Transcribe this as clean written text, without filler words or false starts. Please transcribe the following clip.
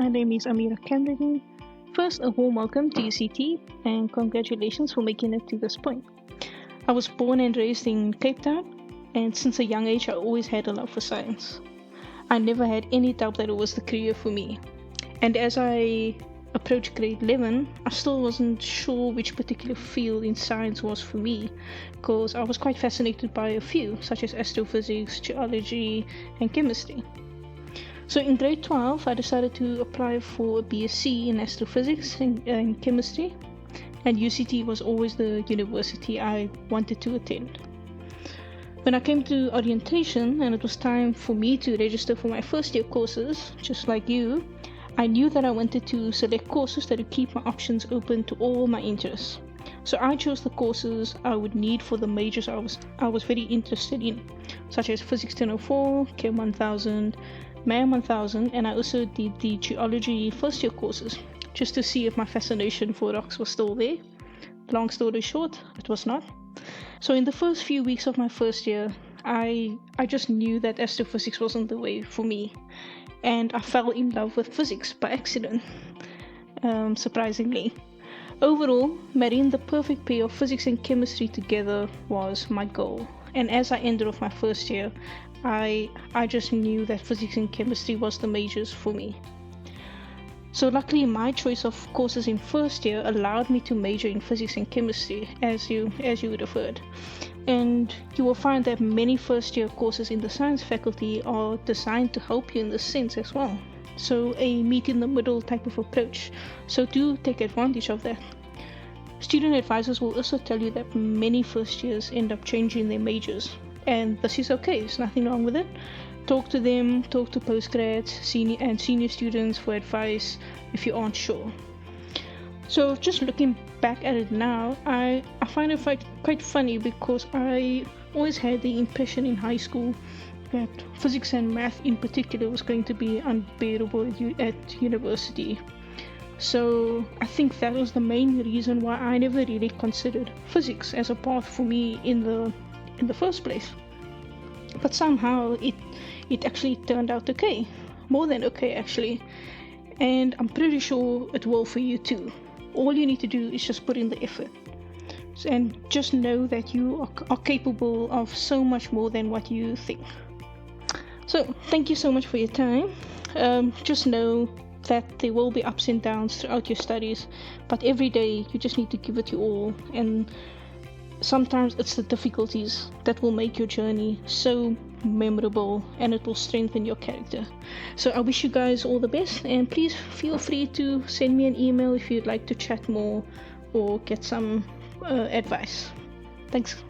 my name is Amira Cameron. First, a warm welcome to UCT and congratulations for making it to this point. I was born and raised in Cape Town, and since a young age I always had a love for science. I never had any doubt that it was the career for me. And as I approached grade 11, I still wasn't sure which particular field in science was for me, because I was quite fascinated by a few, such as astrophysics, geology, and chemistry. So in grade 12, I decided to apply for a BSc in astrophysics and chemistry, and UCT was always the university I wanted to attend. When I came to orientation and it was time for me to register for my first year courses, just like you, I knew that I wanted to select courses that would keep my options open to all my interests. So I chose the courses I would need for the majors I was very interested in, such as Physics 1004, Chem 1000, MAM 1000, and I also did the geology first year courses, just to see if my fascination for rocks was still there. Long story short, it was not. So in the first few weeks of my first year, I just knew that astrophysics wasn't the way for me, and I fell in love with physics by accident, surprisingly. Overall, marrying the perfect pair of physics and chemistry together was my goal, and as I ended off my first year, I just knew that physics and chemistry was the majors for me. So luckily my choice of courses in first year allowed me to major in physics and chemistry, as you would have heard. And you will find that many first year courses in the science faculty are designed to help you in this sense as well. So a meet in the middle type of approach. So do take advantage of that. Student advisors will also tell you that many first years end up changing their majors. And this is okay, there's nothing wrong with it. Talk to them, talk to postgrads, senior students for advice if you aren't sure. So just looking back at it now, I find it quite funny, because I always had the impression in high school that physics and math in particular was going to be unbearable at university. So I think that was the main reason why I never really considered physics as a path for me in the first place. But somehow it actually turned out okay, more than okay actually, and I'm pretty sure it will for you too. All you need to do is just put in the effort, and just know that you are capable of so much more than what you think. So thank you so much for your time. Just know that there will be ups and downs throughout your studies, but every day you just need to give it your all, and sometimes it's the difficulties that will make your journey so memorable, and it will strengthen your character. So I wish you guys all the best, and please feel free to send me an email if you'd like to chat more or get some advice. Thanks.